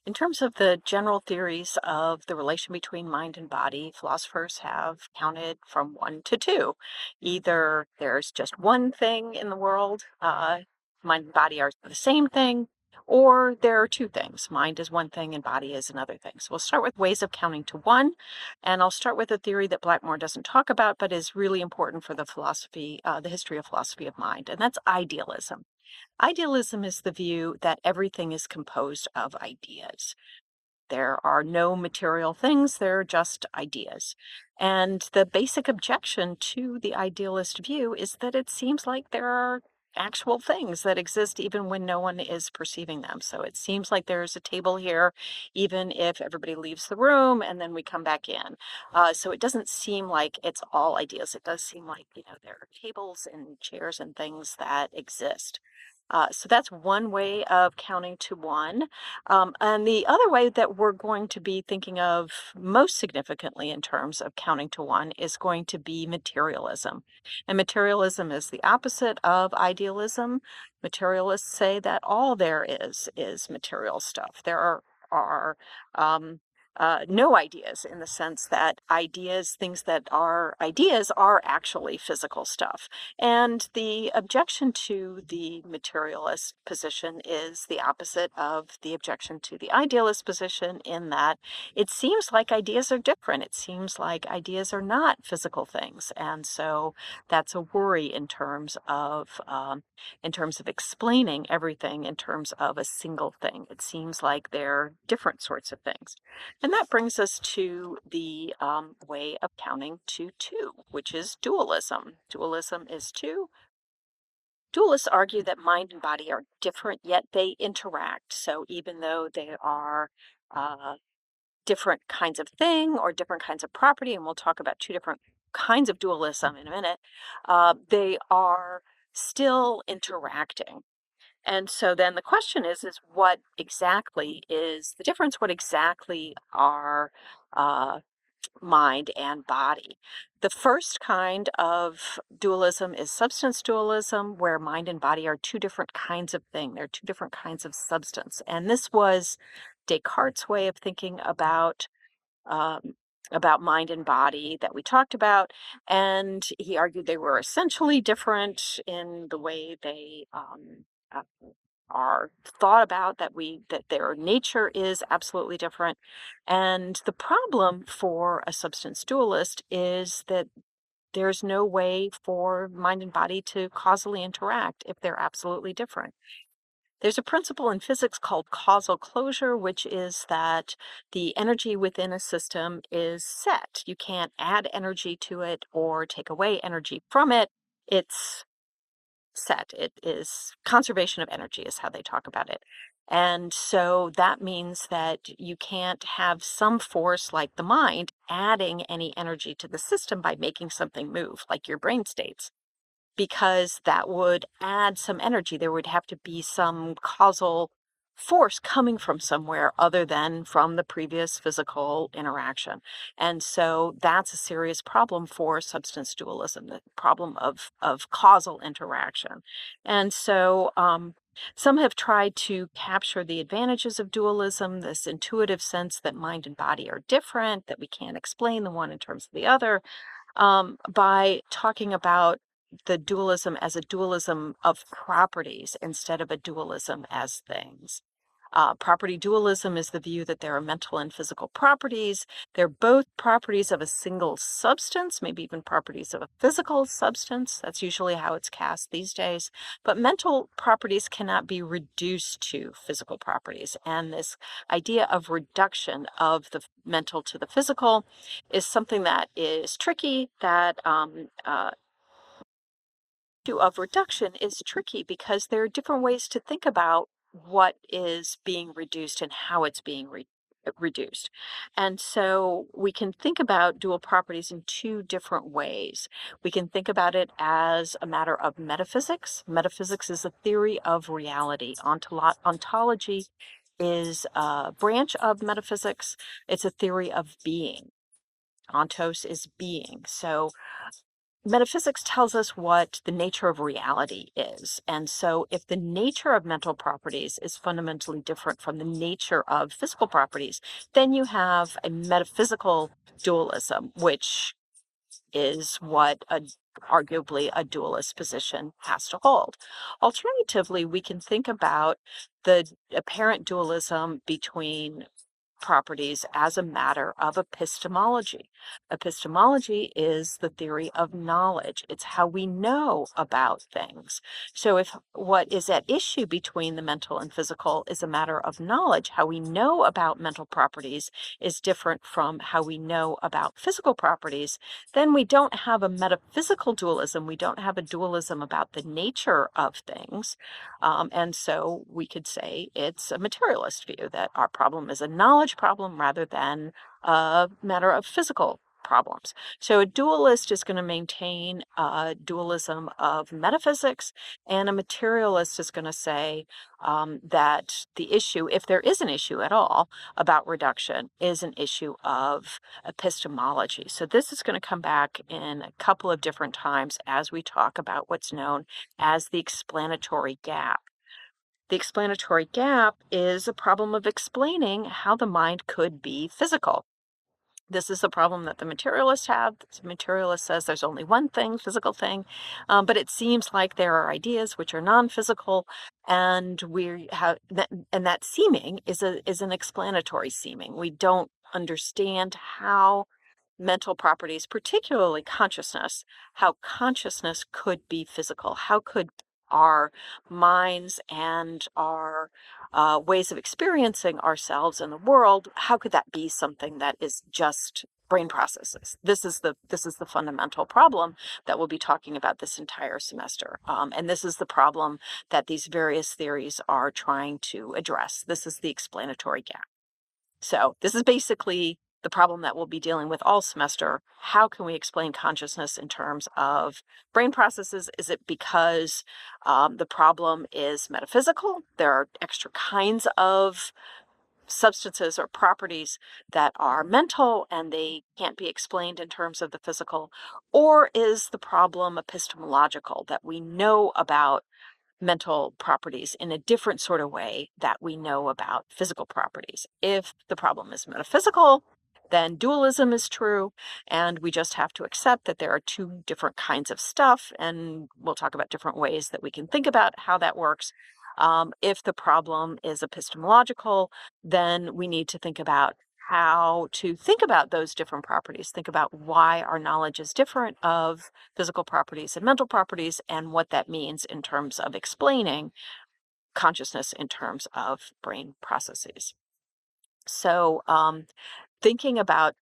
In terms of the general theories of the relation between mind and body, philosophers have counted from one to two. Either there's just one thing in the world, mind and body are the same thing, or there are two things. Mind is one thing and body is another thing. So we'll start with ways of counting to one, and I'll start with a theory that Blackmore doesn't talk about, but is really important for the the history of philosophy of mind, and that's idealism. Idealism is the view that everything is composed of ideas. There are no material things, they're just ideas. And the basic objection to the idealist view is that it seems like there are actual things that exist even when no one is perceiving them. So it seems like there's a table here, even if everybody leaves the room and then we come back in. So it doesn't seem like it's all ideas. It does seem like, there are tables and chairs and things that exist. So that's one way of counting to one. And the other way that we're going to be thinking of most significantly in terms of counting to one is going to be materialism. And materialism is the opposite of idealism. Materialists say that all there is material stuff. There are no ideas in the sense that things that are ideas, are actually physical stuff. And the objection to the materialist position is the opposite of the objection to the idealist position, in that it seems like ideas are different. It seems like ideas are not physical things. And so that's a worry in terms of explaining everything in terms of a single thing. It seems like they're different sorts of things. And that brings us to the way of counting to two, which is dualism. Dualism is two. Dualists argue that mind and body are different, yet they interact. So even though they are uh, different kinds of thing or different kinds of property, and we'll talk about two different kinds of dualism in a minute, they are still interacting. And so then the question is what exactly is the difference? What exactly are uh, mind and body? The first kind of dualism is substance dualism, where mind and body are two different kinds of thing. They're two different kinds of substance. And this was Descartes' way of thinking um, about mind and body that we talked about. And he argued they were essentially different in the way they uh, are thought about, that their nature is absolutely different. And the problem for a substance dualist is that there's no way for mind and body to causally interact if they're absolutely different. There's a principle in physics called causal closure, which is that the energy within a system is set. You can't add energy to it or take away energy from it. It's set. It is conservation of energy, is how they talk about it. And so that means that you can't have some force like the mind adding any energy to the system by making something move, like your brain states, because that would add some energy. There would have to be some causal force coming from somewhere other than from the previous physical interaction. And so that's a serious problem for substance dualism, the problem of causal interaction. And so some have tried to capture the advantages of dualism, this intuitive sense that mind and body are different, that we can't explain the one in terms of the other, by talking about the dualism as a dualism of properties instead of a dualism as things. Property dualism is the view that there are mental and physical properties. They're both properties of a single substance, maybe even properties of a physical substance. That's usually how it's cast these days. But mental properties cannot be reduced to physical properties. And this idea of reduction of the mental to the physical is something that is tricky, that issue of reduction is tricky because there are different ways to think about what is being reduced and how it's being reduced. And so we can think about dual properties in two different ways. We can think about it as a matter of metaphysics. Metaphysics is a theory of reality. Ontology is a branch of metaphysics. It's a theory of being. Ontos is being. So metaphysics tells us what the nature of reality is. And so if the nature of mental properties is fundamentally different from the nature of physical properties, then you have a metaphysical dualism, which is what arguably a dualist position has to hold. Alternatively, we can think about the apparent dualism between properties as a matter of epistemology. Epistemology is the theory of knowledge. It's how we know about things. So if what is at issue between the mental and physical is a matter of knowledge, how we know about mental properties is different from how we know about physical properties, then we don't have a metaphysical dualism. We don't have a dualism about the nature of things. And so we could say it's a materialist view, that our problem is a knowledge problem rather than a matter of physical problems. So a dualist is going to maintain a dualism of metaphysics, and a materialist is going to say that the issue, if there is an issue at all about reduction, is an issue of epistemology. So this is going to come back in a couple of different times as we talk about what's known as the explanatory gap. The explanatory gap is a problem of explaining how the mind could be physical. This is a problem that the materialists have. The materialist says there's only one thing, physical thing, but it seems like there are ideas which are non-physical, and we have that, and that seeming is an explanatory seeming. We don't understand how mental properties, particularly consciousness, how consciousness could be physical. How could our minds and our ways of experiencing ourselves in the world, how could that be something that is just brain processes? This is the fundamental problem that we'll be talking about this entire semester. And this is the problem that these various theories are trying to address. This is the explanatory gap. So this is basically the problem that we'll be dealing with all semester. How can we explain consciousness in terms of brain processes? Is it because the problem is metaphysical? There are extra kinds of substances or properties that are mental and they can't be explained in terms of the physical? Or is the problem epistemological, that we know about mental properties in a different sort of way that we know about physical properties? If the problem is metaphysical, then dualism is true, and we just have to accept that there are two different kinds of stuff, and we'll talk about different ways that we can think about how that works. If the problem is epistemological, then we need to think about how to think about those different properties, think about why our knowledge is different of physical properties and mental properties, and what that means in terms of explaining consciousness in terms of brain processes. So thinking about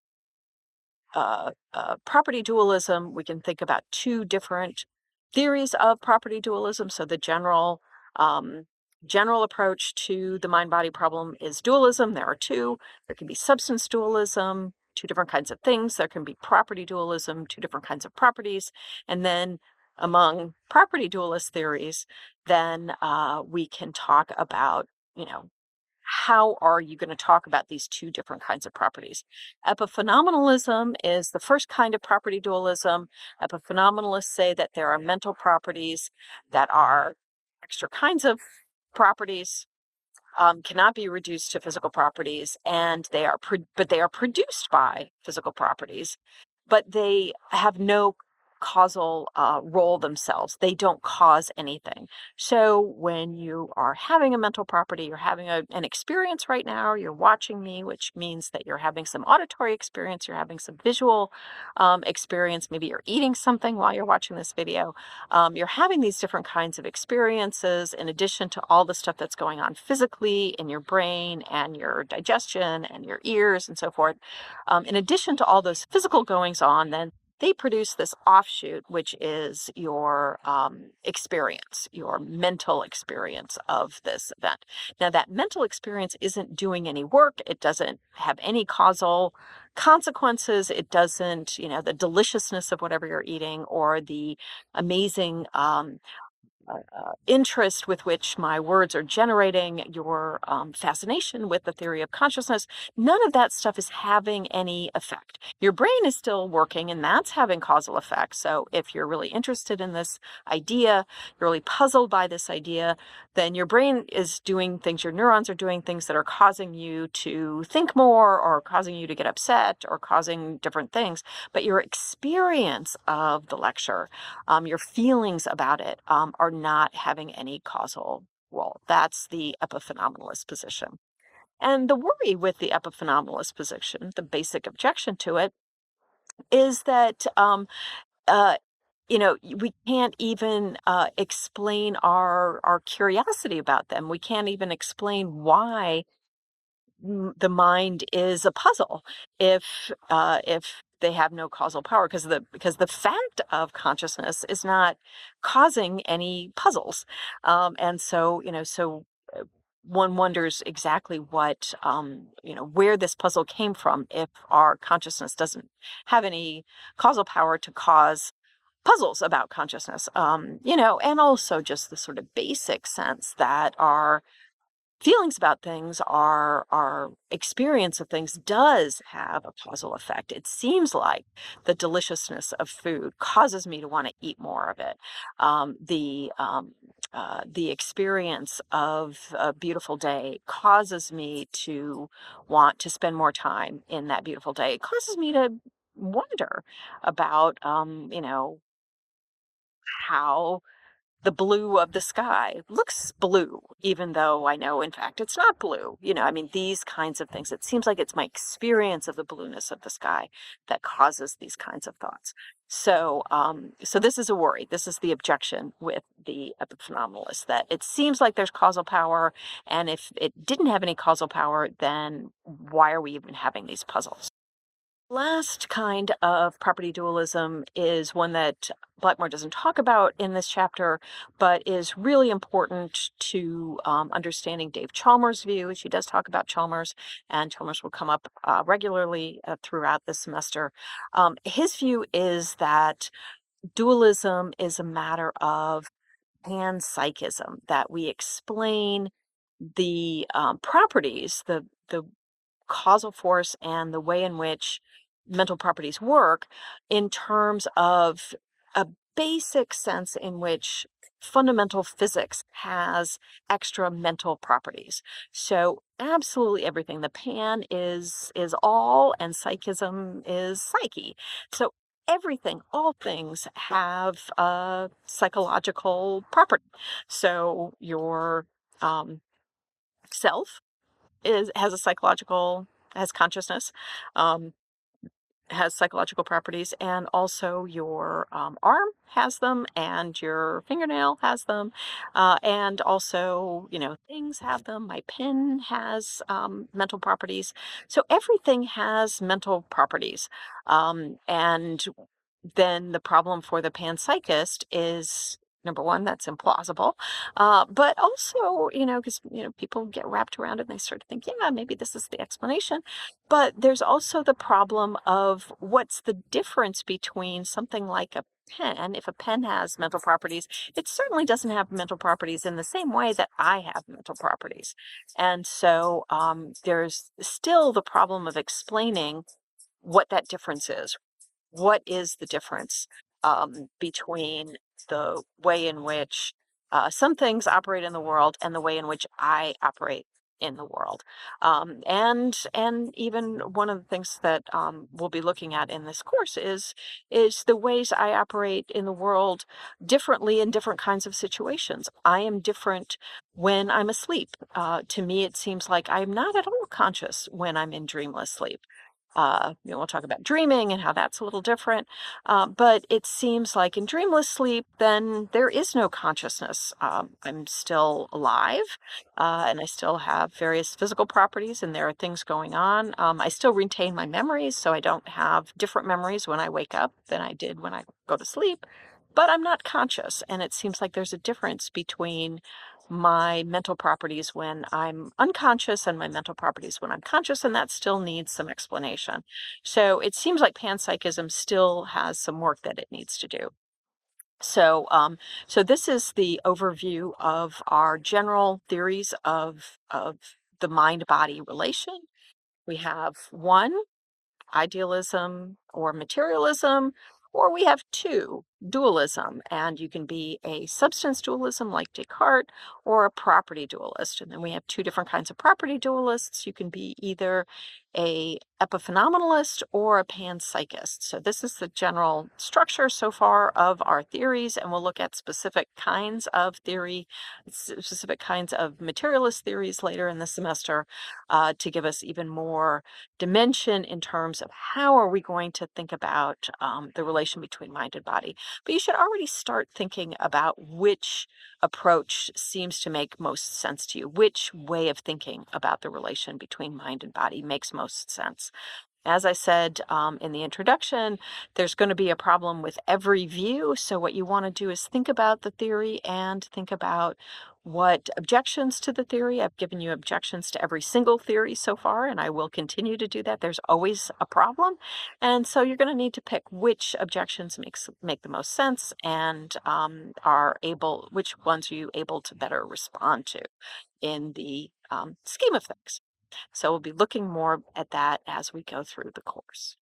property dualism, we can think about two different theories of property dualism. So the general approach to the mind-body problem is dualism. There are two. There can be substance dualism, two different kinds of things. There can be property dualism, two different kinds of properties. And then among property dualist theories, then we can talk about, how are you going to talk about these two different kinds of properties? Epiphenomenalism is the first kind of property dualism. Epiphenomenalists say that there are mental properties that are extra kinds of properties, cannot be reduced to physical properties, and they are produced by physical properties, but they have no causal role themselves. They don't cause anything. So when you are having a mental property, you're having an experience right now, you're watching me, which means that you're having some auditory experience, you're having some visual experience, maybe you're eating something while you're watching this video. You're having these different kinds of experiences in addition to all the stuff that's going on physically in your brain and your digestion and your ears and so forth. In addition to all those physical goings on, then they produce this offshoot, which is your experience, your mental experience of this event. Now, that mental experience isn't doing any work. It doesn't have any causal consequences. It doesn't, the deliciousness of whatever you're eating or the amazing interest with which my words are generating, your fascination with the theory of consciousness, none of that stuff is having any effect. Your brain is still working, and that's having causal effects. So if you're really interested in this idea, you're really puzzled by this idea, then your brain is doing things, your neurons are doing things that are causing you to think more, or causing you to get upset, or causing different things. But your experience of the lecture, your feelings about it, are not having any causal role. That's the epiphenomenalist position. And the worry with the epiphenomenalist position, the basic objection to it, is that uh, we can't even explain our curiosity about them. We can't even explain why the mind is a puzzle if they have no causal power, because the fact of consciousness is not causing any puzzles, and so one wonders exactly what where this puzzle came from if our consciousness doesn't have any causal power to cause puzzles about consciousness, and also just the sort of basic sense that our feelings about things, our experience of things does have a causal effect. It seems like the deliciousness of food causes me to want to eat more of it. The experience of a beautiful day causes me to want to spend more time in that beautiful day. It causes me to wonder about, how the blue of the sky looks blue, even though I know, in fact, it's not blue. I mean, these kinds of things. It seems like it's my experience of the blueness of the sky that causes these kinds of thoughts. So this is a worry. This is the objection with the epiphenomenalists, that it seems like there's causal power, and if it didn't have any causal power, then why are we even having these puzzles? Last kind of property dualism is one that Blackmore doesn't talk about in this chapter, but is really important to understanding Dave Chalmers' view. She does talk about Chalmers, and Chalmers will come up regularly throughout the semester. His view is that dualism is a matter of panpsychism, that we explain the properties, the causal force and the way in which mental properties work, in terms of a basic sense in which fundamental physics has extra mental properties. So absolutely everything. The pan is all, and psychism is psyche. So everything, all things have a psychological property. So your self has a psychological, has consciousness, um, has psychological properties, and also your arm has them, and your fingernail has them, and also things have them. My pen has mental properties. So everything has mental properties, and then the problem for the panpsychist is, number one, that's implausible. But also, because, people get wrapped around it and they start to think, yeah, maybe this is the explanation. But there's also the problem of what's the difference between something like a pen. If a pen has mental properties, it certainly doesn't have mental properties in the same way that I have mental properties. And so there's still the problem of explaining what that difference is. What is the difference between the way in which some things operate in the world and the way in which I operate in the world? And even one of the things that we'll be looking at in this course is the ways I operate in the world differently in different kinds of situations. I am different when I'm asleep. To me, it seems like I'm not at all conscious when I'm in dreamless sleep. We'll talk about dreaming and how that's a little different. But it seems like in dreamless sleep, then there is no consciousness. I'm still alive, and I still have various physical properties, and there are things going on. I still retain my memories, so I don't have different memories when I wake up than I did when I go to sleep. But I'm not conscious, and it seems like there's a difference between my mental properties when I'm unconscious and my mental properties when I'm conscious, and that still needs some explanation. So it seems like panpsychism still has some work that it needs to do. So this is the overview of our general theories of the mind-body relation. We have one, idealism or materialism, or we have two, dualism. And you can be a substance dualism like Descartes or a property dualist. And then we have two different kinds of property dualists. You can be either a epiphenomenalist or a panpsychist. So this is the general structure so far of our theories, and we'll look at specific kinds of theory, specific kinds of materialist theories later in the semester to give us even more dimension in terms of how are we going to think about the relation between mind and body. But you should already start thinking about which approach seems to make most sense to you, which way of thinking about the relation between mind and body makes most sense. As I said in the introduction, there's going to be a problem with every view. So what you want to do is think about the theory and think about what objections to the theory. I've given you objections to every single theory so far, and I will continue to do that. There's always a problem. And so you're going to need to pick which objections make the most sense and which ones are you able to better respond to in the scheme of things. So we'll be looking more at that as we go through the course.